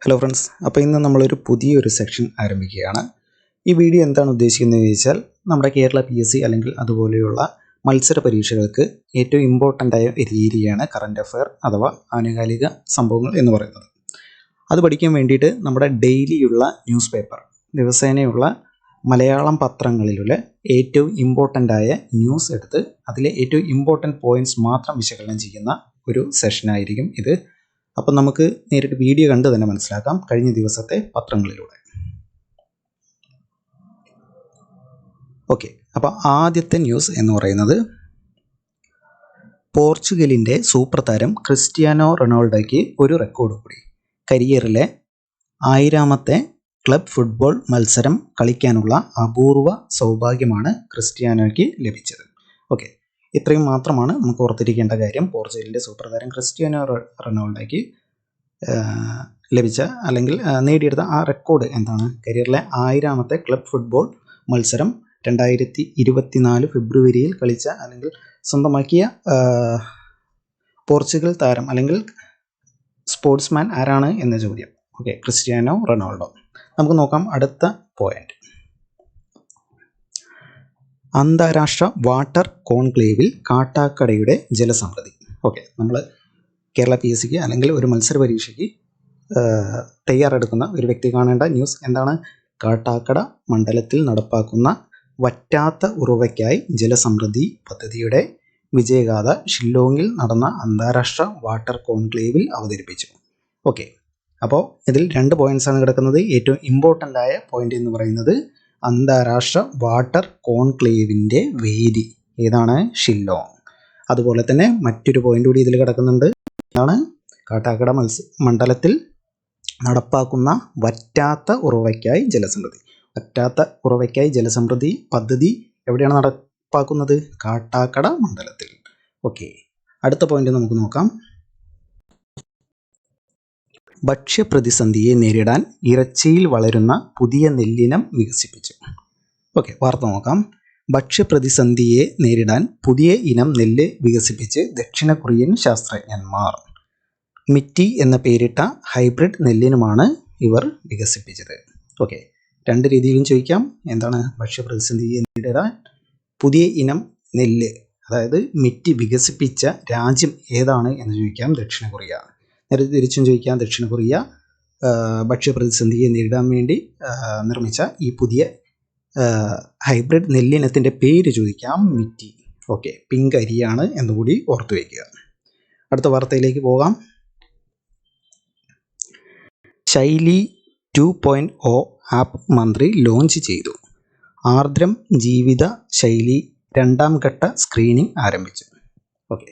Hello friends, അപ്പോൾ ഇന്ന് നമ്മളൊരു പുതിയൊരു സെക്ഷൻ ആരംഭിക്കുകയാണ്. ഈ വീഡിയോ എന്താണ് ഉദ്ദേശിക്കുന്നതെന്ന് ചോദിച്ചാൽ, നമ്മുടെ കേരള PSC അല്ലെങ്കിൽ അതുപോലെയുള്ള മത്സര പരീക്ഷകൾക്ക് ഏറ്റവും ഇമ്പോർട്ടൻ്റ് ആയ ഒരു ഏരിയയാണ് കറണ്ട് അഫെയർ അഥവാ ആനുകാലിക സംഭവങ്ങൾ എന്ന് പറയുന്നത്. അത് പഠിക്കാൻ വേണ്ടിയിട്ട് നമ്മുടെ ഡെയിലിയുള്ള ന്യൂസ് പേപ്പർ, ദിവസേനയുള്ള മലയാളം പത്രങ്ങളിലുള്ള ഏറ്റവും ഇമ്പോർട്ടൻ്റ് ആയ ന്യൂസ് എടുത്ത് അതിലെ ഏറ്റവും ഇമ്പോർട്ടൻ്റ് പോയിൻറ്റ്സ് മാത്രം വിശകലനം ചെയ്യുന്ന ഒരു സെഷനായിരിക്കും ഇത്. അപ്പം നമുക്ക് നേരിട്ട് വീഡിയോ കണ്ട് തന്നെ മനസ്സിലാക്കാം കഴിഞ്ഞ ദിവസത്തെ പത്രങ്ങളിലൂടെ. ഓക്കെ, അപ്പോൾ ആദ്യത്തെ ന്യൂസ് എന്ന് പറയുന്നത് പോർച്ചുഗലിൻ്റെ സൂപ്പർ താരം ക്രിസ്ത്യാനോ റൊണാൾഡോയ്ക്ക് ഒരു റെക്കോർഡ് കൂടി. കരിയറിലെ 1000ാമത്തെ ക്ലബ് ഫുട്ബോൾ മത്സരം കളിക്കാനുള്ള അപൂർവ സൗഭാഗ്യമാണ് ക്രിസ്ത്യാനോയ്ക്ക് ലഭിച്ചത്. ഓക്കെ, ഇത്രയും മാത്രമാണ് നമുക്ക് ഓർത്തിരിക്കേണ്ട കാര്യം. പോർച്ചുഗലിൻ്റെ സൂപ്പർ താരം ക്രിസ്ത്യാനോ റൊണാൾഡോയ്ക്ക് ലഭിച്ച അല്ലെങ്കിൽ നേടിയെടുത്ത ആ റെക്കോർഡ് എന്താണ്? കരിയറിലെ 1000ാമത്തെ ക്ലബ് ഫുട്ബോൾ മത്സരം 2024 ഫെബ്രുവരിയിൽ കളിച്ച അല്ലെങ്കിൽ സ്വന്തമാക്കിയ പോർച്ചുഗൽ താരം അല്ലെങ്കിൽ സ്പോർട്സ്മാൻ ആരാണ് എന്ന ചോദ്യം. Okay, Cristiano Ronaldo. നമുക്ക് നോക്കാം അടുത്ത പോയിന്റ്. അന്താരാഷ്ട്ര വാട്ടർ കോൺക്ലേവിൽ കാട്ടാക്കടയുടെ ജലസമൃദ്ധി. ഓക്കെ, നമ്മൾ കേരള PSCക്ക് അല്ലെങ്കിൽ ഒരു മത്സര പരീക്ഷയ്ക്ക് തയ്യാറെടുക്കുന്ന ഒരു വ്യക്തി കാണേണ്ട ന്യൂസ് എന്താണ്? കാട്ടാക്കട മണ്ഡലത്തിൽ നടപ്പാക്കുന്ന വറ്റാത്ത ഉറവയ്ക്കായി ജലസമൃദ്ധി പദ്ധതിയുടെ വിജയഗാഥ ഷില്ലോങ്ങിൽ നടന്ന അന്താരാഷ്ട്ര വാട്ടർ കോൺക്ലേവിൽ അവതരിപ്പിച്ചു. ഓക്കെ, അപ്പോൾ ഇതിൽ 2 പോയിന്റ്സാണ് കിടക്കുന്നത്. ഏറ്റവും ഇമ്പോർട്ടൻ്റ് ആയ പോയിന്റ് എന്ന് പറയുന്നത് അന്താരാഷ്ട്ര വാട്ടർ കോൺക്ലേവിൻ്റെ വേദി ഏതാണ്? ഷില്ലോങ്. അതുപോലെ തന്നെ മറ്റൊരു പോയിന്റ് കൂടി ഇതിൽ കിടക്കുന്നുണ്ട്. ആണ് കാട്ടാക്കട മണ്ഡലത്തിൽ നടപ്പാക്കുന്ന വറ്റാത്ത ഉറവയ്ക്കായി ജലസമൃദ്ധി. വറ്റാത്ത ഉറവയ്ക്കായി ജലസമൃദ്ധി പദ്ധതി എവിടെയാണ് നടപ്പാക്കുന്നത്? കാട്ടാക്കട മണ്ഡലത്തിൽ. ഓക്കെ, അടുത്ത പോയിന്റ് നമുക്ക് നോക്കാം. ഭക്ഷ്യപ്രതിസന്ധിയെ നേരിടാൻ ഇറച്ചിയിൽ വളരുന്ന പുതിയ നെല്ലിനം വികസിപ്പിച്ചു. ഓക്കെ, വാർത്ത നോക്കാം. ഭക്ഷ്യപ്രതിസന്ധിയെ നേരിടാൻ പുതിയ ഇനം നെല്ല് വികസിപ്പിച്ച് ദക്ഷിണ കൊറിയൻ ശാസ്ത്രജ്ഞന്മാർ. മിറ്റി എന്ന പേരിട്ട ഹൈബ്രിഡ് നെല്ലിനുമാണ് ഇവർ വികസിപ്പിച്ചത്. ഓക്കെ, 2 രീതിയിലും ചോദിക്കാം. എന്താണ് ഭക്ഷ്യപ്രതിസന്ധിയെ നേരിടാൻ പുതിയ ഇനം നെല്ല്, അതായത് മിറ്റി വികസിപ്പിച്ച രാജ്യം ഏതാണ് എന്ന് ചോദിക്കാം. ദക്ഷിണ കൊറിയ. നേരെ തിരിച്ചും ചോദിക്കാം. ദക്ഷിണ കൊറിയ ഭക്ഷ്യപ്രതിസന്ധിയെ നേരിടാൻ വേണ്ടി നിർമ്മിച്ച ഈ പുതിയ ഹൈബ്രിഡ് നെല്ലിനത്തിൻ്റെ പേര് ചോദിക്കാം. മിറ്റി. ഓക്കെ, പിങ്ക് അരിയാണ് എന്നുകൂടി ഓർത്തു വയ്ക്കുക. അടുത്ത വാർത്തയിലേക്ക് പോകാം. ശൈലി 2.0 ആപ്പ് മന്ത്രി ലോഞ്ച് ചെയ്തു. ആർദ്രം ജീവിത ശൈലി 2ാം ഘട്ട സ്ക്രീനിങ് ആരംഭിച്ചു. ഓക്കെ,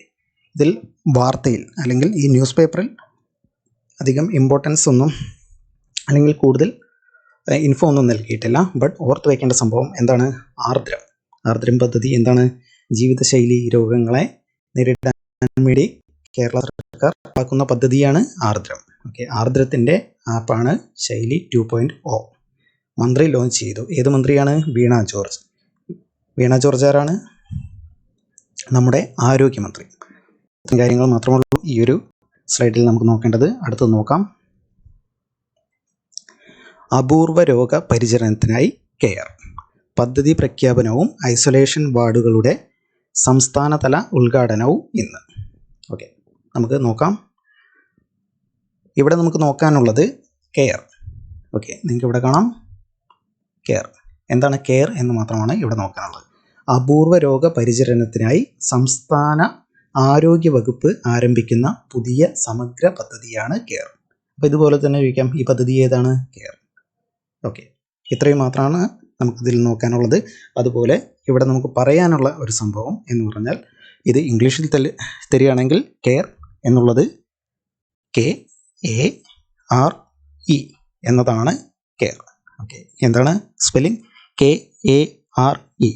ഇതിൽ വാർത്തയിൽ അല്ലെങ്കിൽ ഈ ന്യൂസ് പേപ്പറിൽ അധികം ഇമ്പോർട്ടൻസ് ഒന്നും അല്ലെങ്കിൽ കൂടുതൽ ഇൻഫോ ഒന്നും നൽകിയിട്ടില്ല. ബട്ട് ഓർത്ത് വയ്ക്കേണ്ട സംഭവം എന്താണ്? ആർദ്രം പദ്ധതി എന്താണ്? ജീവിതശൈലി രോഗങ്ങളെ നേരിടാൻ വേണ്ടി കേരള സർക്കാർ ആക്കുന്ന പദ്ധതിയാണ് ആർദ്രം. ഓക്കെ, ആർദ്രത്തിൻ്റെ ആപ്പാണ് ശൈലി 2.0. മന്ത്രി ലോഞ്ച് ചെയ്തു. ഏത് മന്ത്രിയാണ്? വീണ ജോർജ്. വീണ ജോർജ് ആരാണ്? നമ്മുടെ ആരോഗ്യമന്ത്രി. കാര്യങ്ങൾ മാത്രമുള്ളൂ ഈ ഒരു സ്ലൈഡിൽ നമുക്ക് നോക്കേണ്ടത്. അടുത്തത് നോക്കാം. അപൂർവ രോഗ പരിചരണത്തിനായി കെയർ പദ്ധതി പ്രഖ്യാപനവും ഐസൊലേഷൻ വാർഡുകളുടെ സംസ്ഥാനതല ഉദ്ഘാടനവും ഇന്ന്. ഓക്കെ, നമുക്ക് നോക്കാം. ഇവിടെ നമുക്ക് നോക്കാനുള്ളത് കെയർ. ഓക്കെ, നിങ്ങൾക്ക് ഇവിടെ കാണാം കെയർ. എന്താണ് കെയർ എന്ന് മാത്രമാണ് ഇവിടെ നോക്കാനുള്ളത്. അപൂർവ രോഗ പരിചരണത്തിനായി സംസ്ഥാന ആരോഗ്യ വകുപ്പ് ആരംഭിക്കുന്ന പുതിയ സമഗ്ര പദ്ധതിയാണ് കെയർ. അപ്പോൾ ഇതുപോലെ തന്നെ ചോദിക്കാം, ഈ പദ്ധതി ഏതാണ്? കെയർ. ഓക്കെ, ഇത്രയും മാത്രമാണ് നമുക്കിതിൽ നോക്കാനുള്ളത്. അതുപോലെ ഇവിടെ നമുക്ക് പറയാനുള്ള ഒരു സംഭവം എന്ന് പറഞ്ഞാൽ, ഇത് ഇംഗ്ലീഷിൽ തരികയാണെങ്കിൽ കെയർ എന്നുള്ളത് KARE എന്നതാണ് കെയർ. ഓക്കെ, എന്താണ് സ്പെല്ലിംഗ്? KARE,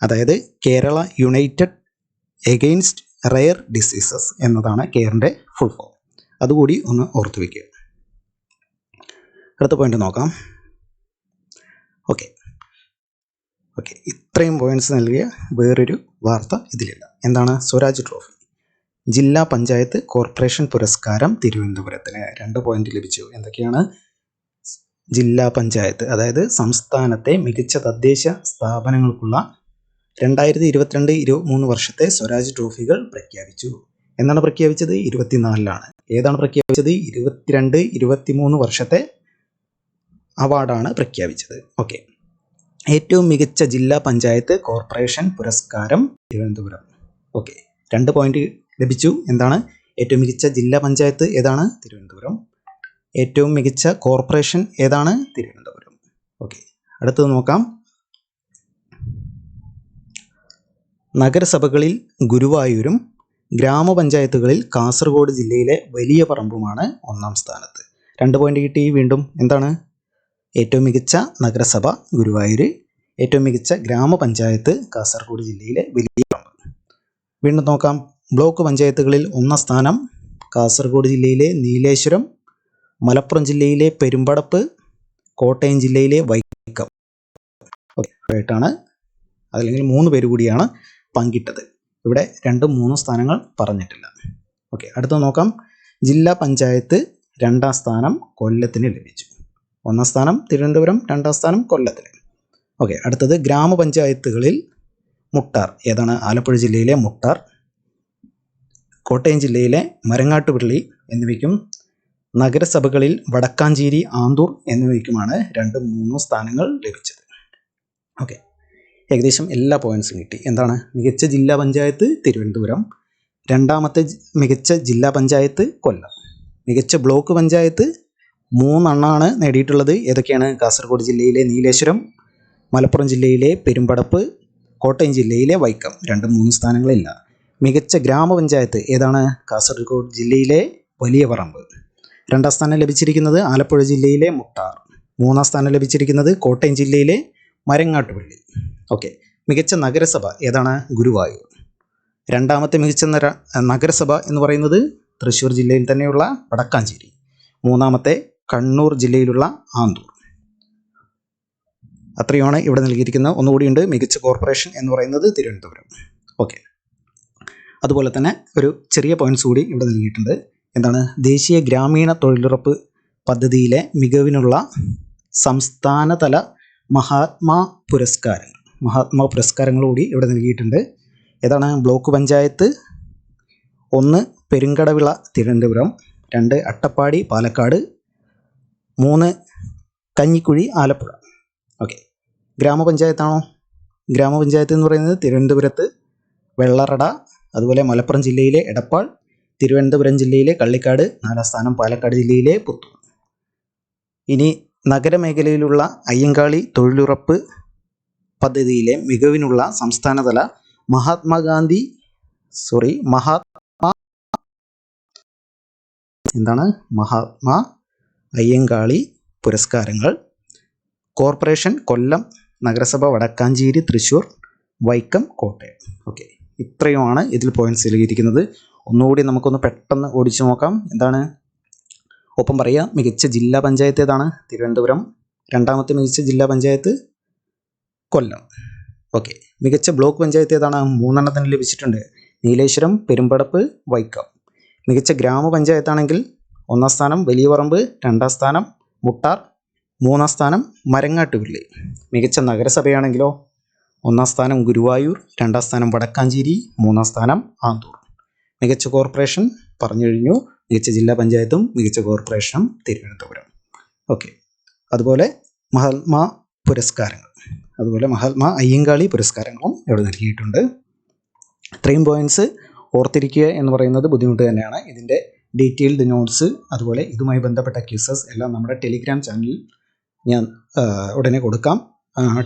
അതായത് Kerala United against rare diseases എന്നതാണ് കെയറിൻ്റെ ഫുൾ ഫോം. അതുകൂടി ഒന്ന് ഓർത്തു വയ്ക്കുക. അടുത്ത പോയിന്റ് നോക്കാം. ഓക്കെ, ഇത്രയും പോയിന്റ്സ് നൽകിയ വേറൊരു വാർത്ത ഇതിലില്ല. എന്താണ്? സ്വരാജ് ട്രോഫി. ജില്ലാ പഞ്ചായത്ത് കോർപ്പറേഷൻ പുരസ്കാരം തിരുവനന്തപുരത്തിന് 2 പോയിന്റ് ലഭിച്ചു. എന്തൊക്കെയാണ്? ജില്ലാ പഞ്ചായത്ത്, അതായത് സംസ്ഥാനത്തെ മികച്ച തദ്ദേശ സ്ഥാപനങ്ങൾക്കുള്ള 2022-23 വർഷത്തെ സ്വരാജ് ട്രോഫികൾ പ്രഖ്യാപിച്ചു. എന്നാണ് പ്രഖ്യാപിച്ചത്? 24-ലാണ്. ഏതാണ് പ്രഖ്യാപിച്ചത്? 22-23 വർഷത്തെ അവാർഡാണ് പ്രഖ്യാപിച്ചത്. ഓക്കെ. ഏറ്റവും മികച്ച ജില്ലാ പഞ്ചായത്ത് കോർപ്പറേഷൻ പുരസ്കാരം തിരുവനന്തപുരം. ഓക്കെ, 2 പോയിന്റ് ലഭിച്ചു. എന്താണ്? ഏറ്റവും മികച്ച ജില്ലാ പഞ്ചായത്ത് ഏതാണ്? തിരുവനന്തപുരം. ഏറ്റവും മികച്ച കോർപ്പറേഷൻ ഏതാണ്? തിരുവനന്തപുരം. ഓക്കെ, അടുത്തത് നോക്കാം. നഗരസഭകളിൽ ഗുരുവായൂരും ഗ്രാമപഞ്ചായത്തുകളിൽ കാസർഗോഡ് ജില്ലയിലെ വലിയ പറമ്പുമാണ് 1-ാം സ്ഥാനത്ത്. 2 പോയിന്റ് കിട്ടി. വീണ്ടും എന്താണ്? ഏറ്റവും മികച്ച നഗരസഭ ഗുരുവായൂർ, ഏറ്റവും മികച്ച ഗ്രാമപഞ്ചായത്ത് കാസർഗോഡ് ജില്ലയിലെ വലിയ പറമ്പ്. വീണ്ടും നോക്കാം. ബ്ലോക്ക് പഞ്ചായത്തുകളിൽ 1-ാം സ്ഥാനം കാസർഗോഡ് ജില്ലയിലെ നീലേശ്വരം, മലപ്പുറം ജില്ലയിലെ പെരുമ്പടപ്പ്, കോട്ടയം ജില്ലയിലെ വൈക്കം. ആയിട്ടാണ്, അതല്ലെങ്കിൽ 3 പേര് കൂടിയാണ് പങ്കിട്ടത്. ഇവിടെ 2-3 സ്ഥാനങ്ങൾ പറഞ്ഞിട്ടില്ല. ഓക്കെ, അടുത്ത നോക്കാം. ജില്ലാ പഞ്ചായത്ത് 2-ാം സ്ഥാനം കൊല്ലത്തിന് ലഭിച്ചു. 1-ാം സ്ഥാനം തിരുവനന്തപുരം, 2-ാം സ്ഥാനം കൊല്ലത്തിന്. ഓക്കെ, അടുത്തത് ഗ്രാമപഞ്ചായത്തുകളിൽ മുട്ടാർ ഏതാണ്? ആലപ്പുഴ ജില്ലയിലെ മുട്ടാർ, കോട്ടയം ജില്ലയിലെ മരങ്ങാട്ടുപള്ളി എന്നിവയ്ക്കും നഗരസഭകളിൽ വടക്കാഞ്ചേരി, ആന്തൂർ എന്നിവയ്ക്കുമാണ് 2-3 സ്ഥാനങ്ങൾ ലഭിച്ചത്. ഓക്കെ, ഏകദേശം എല്ലാ പോയിന്റ്സും കിട്ടി. എന്താണ്? മികച്ച ജില്ലാ പഞ്ചായത്ത് തിരുവനന്തപുരം, 2ാമത്തെ മികച്ച ജില്ലാ പഞ്ചായത്ത് കൊല്ലം, മികച്ച ബ്ലോക്ക് പഞ്ചായത്ത് 3 എണ്ണമാണ് നേടിയിട്ടുള്ളത്. ഏതൊക്കെയാണ്? കാസർഗോഡ് ജില്ലയിലെ നീലേശ്വരം, മലപ്പുറം ജില്ലയിലെ പെരുമ്പടപ്പ്, കോട്ടയം ജില്ലയിലെ വൈക്കം. 2-3 സ്ഥാനങ്ങളില്ല. മികച്ച ഗ്രാമപഞ്ചായത്ത് ഏതാണ്? കാസർഗോഡ് ജില്ലയിലെ വലിയ പറമ്പ്. 2-ാം സ്ഥാനം ലഭിച്ചിരിക്കുന്നത് ആലപ്പുഴ ജില്ലയിലെ മുട്ടാർ. 3-ാം സ്ഥാനം ലഭിച്ചിരിക്കുന്നത് കോട്ടയം ജില്ലയിലെ മരങ്ങാട്ടുപള്ളി. ഓക്കെ, മികച്ച നഗരസഭ ഏതാണ്? ഗുരുവായൂർ. 2ാമത്തെ മികച്ച നഗരസഭ എന്ന് പറയുന്നത് തൃശ്ശൂർ ജില്ലയിൽ തന്നെയുള്ള വടക്കാഞ്ചേരി. 3ാമത്തെ കണ്ണൂർ ജില്ലയിലുള്ള ആന്തൂർ. അത്രയുമാണ് ഇവിടെ നൽകിയിരിക്കുന്നത്. ഒന്നുകൂടിയുണ്ട്, മികച്ച കോർപ്പറേഷൻ എന്ന് പറയുന്നത് തിരുവനന്തപുരം. ഓക്കെ, അതുപോലെ തന്നെ ഒരു ചെറിയ പോയിന്റ്സ് കൂടി ഇവിടെ നൽകിയിട്ടുണ്ട്. എന്താണ്? ദേശീയ ഗ്രാമീണ തൊഴിലുറപ്പ് പദ്ധതിയിലെ മികവിനുള്ള സംസ്ഥാനതല മഹാത്മാ പുരസ്കാരങ്ങൾ കൂടി ഇവിടെ നൽകിയിട്ടുണ്ട്. ഏതാണ്? ബ്ലോക്ക് പഞ്ചായത്ത് 1 പെരുങ്കടവിള തിരുവനന്തപുരം, 2 അട്ടപ്പാടി പാലക്കാട്, 3 കഞ്ഞിക്കുഴി ആലപ്പുഴ. ഓക്കെ, ഗ്രാമപഞ്ചായത്താണോ? ഗ്രാമപഞ്ചായത്ത് എന്ന് പറയുന്നത് തിരുവനന്തപുരത്ത് വെള്ളറട, അതുപോലെ മലപ്പുറം ജില്ലയിലെ എടപ്പാൾ, തിരുവനന്തപുരം ജില്ലയിലെ കള്ളിക്കാട്, 4ാം സ്ഥാനം പാലക്കാട് ജില്ലയിലെ പുത്തൂർ. ഇനി നഗരമേഖലയിലുള്ള അയ്യങ്കാളി തൊഴിലുറപ്പ് പദ്ധതിയിലെ മികവിനുള്ള സംസ്ഥാനതല മഹാത്മാ അയ്യങ്കാളി പുരസ്കാരങ്ങൾ കോർപ്പറേഷൻ കൊല്ലം, നഗരസഭ വടക്കാഞ്ചേരി, തൃശ്ശൂർ, വൈക്കം, കോട്ടയം. ഓക്കെ, ഇത്രയുമാണ് ഇതിൽ പോയിന്റ്സ് നൽകിയിരിക്കുന്നത്. ഒന്നുകൂടി നമുക്കൊന്ന് പെട്ടെന്ന് ഓടിച്ചു നോക്കാം. എന്താണ്? ഒപ്പം പറയുക. മികച്ച ജില്ലാ പഞ്ചായത്ത് ഏതാണ്? തിരുവനന്തപുരം. 2ാമത്തെ മികച്ച ജില്ലാ പഞ്ചായത്ത് കൊല്ലം. ഓക്കെ, മികച്ച ബ്ലോക്ക് പഞ്ചായത്ത് ഏതാണ്? 3 എണ്ണത്തിന് ലഭിച്ചിട്ടുണ്ട്. നീലേശ്വരം, പെരുമ്പടപ്പ്, വൈക്കം. മികച്ച ഗ്രാമപഞ്ചായത്താണെങ്കിൽ 1-ാം സ്ഥാനം വലിയ പറമ്പ്, 2ാം സ്ഥാനം മുട്ടാർ, 3-ാം സ്ഥാനം മരങ്ങാട്ടുപള്ളി. മികച്ച നഗരസഭയാണെങ്കിലോ 1-ാം സ്ഥാനം ഗുരുവായൂർ, 2-ാം സ്ഥാനം വടക്കാഞ്ചേരി, 3-ാം സ്ഥാനം ആന്തൂർ. മികച്ച കോർപ്പറേഷൻ പറഞ്ഞു കഴിഞ്ഞു. മികച്ച ജില്ലാ പഞ്ചായത്തും മികച്ച കോർപ്പറേഷനും തിരുവനന്തപുരം. ഓക്കെ, അതുപോലെ മഹാത്മാ അയ്യങ്കാളി പുരസ്കാരങ്ങളും ഇവിടെ നൽകിയിട്ടുണ്ട്. ഇത്രയും പോയിന്റ്സ് ഓർത്തിരിക്കുക എന്ന് പറയുന്നത് ബുദ്ധിമുട്ട് തന്നെയാണ്. ഇതിൻ്റെ ഡീറ്റെയിൽഡ് നോട്ട്സ്, അതുപോലെ ഇതുമായി ബന്ധപ്പെട്ട ക്വിസസ് എല്ലാം നമ്മുടെ ടെലിഗ്രാം ചാനലിൽ ഞാൻ ഉടനെ കൊടുക്കാം.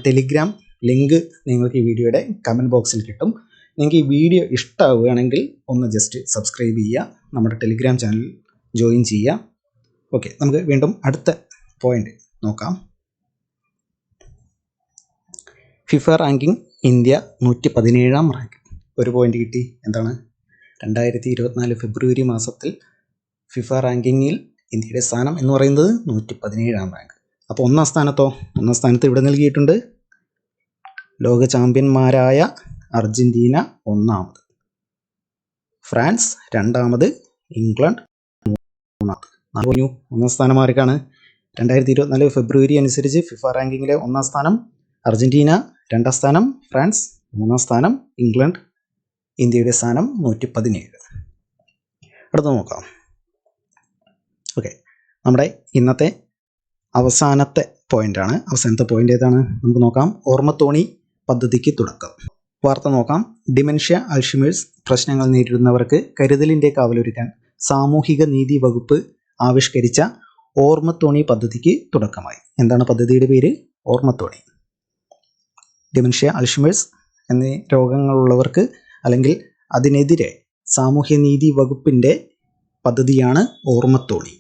ടെലിഗ്രാം ലിങ്ക് നിങ്ങൾക്ക് ഈ വീഡിയോയുടെ കമൻറ്റ് ബോക്സിൽ കിട്ടും. നിങ്ങൾക്ക് ഈ വീഡിയോ ഇഷ്ടമാവുകയാണെങ്കിൽ ഒന്ന് ജസ്റ്റ് സബ്സ്ക്രൈബ് ചെയ്യുക, നമ്മുടെ ടെലിഗ്രാം ചാനൽ ജോയിൻ ചെയ്യുക. ഓക്കെ, നമുക്ക് വീണ്ടും അടുത്ത പോയിന്റ് നോക്കാം. FIFA ranking India 117-ാം rank. ഒരു പോയിന്റ് കിട്ടി. എന്താണ്? 2024 ഫെബ്രുവരി മാസത്തിൽ ഫിഫ റാങ്കിങ്ങിൽ ഇന്ത്യയുടെ സ്ഥാനം എന്ന് പറയുന്നത് 117-ാം റാങ്ക്. അപ്പോൾ 1-ാം സ്ഥാനത്തോ? 1-ാം സ്ഥാനത്ത് ഇവിടെ നൽകിയിട്ടുണ്ട് ലോക ചാമ്പ്യന്മാരായ അർജന്റീന 1-ാമത്. ഫ്രാൻസ് രണ്ടാമത്, ഇംഗ്ലണ്ട് മൂന്നാമത്. പറഞ്ഞു ഒന്നാം സ്ഥാനം ആർക്കാണ്? 2024 ഫെബ്രുവരി അനുസരിച്ച് ഫിഫ റാങ്കിങ്ങിലെ ഒന്നാം സ്ഥാനം അർജന്റീന, രണ്ടാം സ്ഥാനം ഫ്രാൻസ്, മൂന്നാം സ്ഥാനം ഇംഗ്ലണ്ട്, ഇന്ത്യയുടെ സ്ഥാനം 117. അടുത്ത് നോക്കാം. ഓക്കെ, നമ്മുടെ ഇന്നത്തെ അവസാനത്തെ പോയിന്റാണ്. അവസാനത്തെ പോയിന്റ് ഏതാണ്? നമുക്ക് നോക്കാം. ഓർമ്മത്തോണി പദ്ധതിക്ക് തുടക്കം. വാർത്ത നോക്കാം. ഡിമെൻഷ്യ, അൽഷിമേഴ്സ് പ്രശ്നങ്ങൾ നേരിടുന്നവർക്ക് കരുതലിൻ്റെ കാവലൊരുക്കാൻ സാമൂഹിക നീതി വകുപ്പ് ആവിഷ്കരിച്ച ഓർമ്മത്തോണി പദ്ധതിക്ക് തുടക്കമായി. എന്താണ് പദ്ധതിയുടെ പേര്? ഓർമ്മത്തോണി. ഡിമെൻഷ്യ, അൽഷിമേഴ്സ് എന്നീ രോഗങ്ങളുള്ളവർക്ക് അല്ലെങ്കിൽ അതിനെതിരെ സാമൂഹ്യനീതി വകുപ്പിൻ്റെ പദ്ധതിയാണ് ഓർമ്മത്തോണി.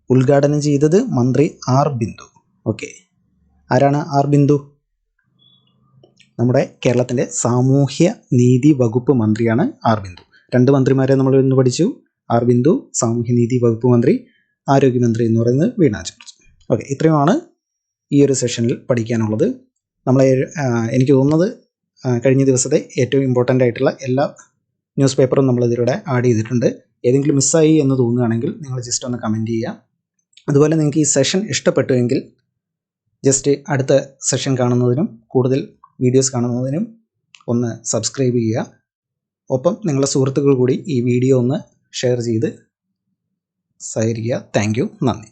ഉദ്ഘാടനം ചെയ്തത് മന്ത്രി ആർ ബിന്ദു. ഓക്കെ, ആരാണ് ആർ ബിന്ദു? നമ്മുടെ കേരളത്തിൻ്റെ സാമൂഹ്യ നീതി വകുപ്പ് മന്ത്രിയാണ് ആർ ബിന്ദു. രണ്ട് മന്ത്രിമാരെ നമ്മൾ ഇന്ന് പഠിച്ചു. ആർ ബിന്ദു സാമൂഹ്യനീതി വകുപ്പ് മന്ത്രി, ആരോഗ്യമന്ത്രി എന്ന് പറയുന്നത് വീണ ജോർജ്. ഓക്കെ, ഇത്രയുമാണ് ഈ ഒരു സെഷനിൽ പഠിക്കാനുള്ളത്. എനിക്ക് തോന്നുന്നത് കഴിഞ്ഞ ദിവസത്തെ ഏറ്റവും ഇമ്പോർട്ടൻ്റ് ആയിട്ടുള്ള എല്ലാ ന്യൂസ് പേപ്പറും നമ്മളിതിലൂടെ ആഡ് ചെയ്തിട്ടുണ്ട്. ഏതെങ്കിലും മിസ്സായി എന്ന് തോന്നുകയാണെങ്കിൽ നിങ്ങൾ ജസ്റ്റ് ഒന്ന് കമൻറ്റ് ചെയ്യുക. അതുപോലെ നിങ്ങൾക്ക് ഈ സെഷൻ ഇഷ്ടപ്പെട്ടുവെങ്കിൽ ജസ്റ്റ് അടുത്ത സെഷൻ കാണുന്നതിനും കൂടുതൽ വീഡിയോസ് കാണുന്നതിനും ഒന്ന് സബ്സ്ക്രൈബ് ചെയ്യുക. ഒപ്പം നിങ്ങളുടെ സുഹൃത്തുക്കൾ കൂടി ഈ വീഡിയോ ഒന്ന് ഷെയർ ചെയ്ത് സഹകരിക്കുക. താങ്ക് യു, നന്ദി.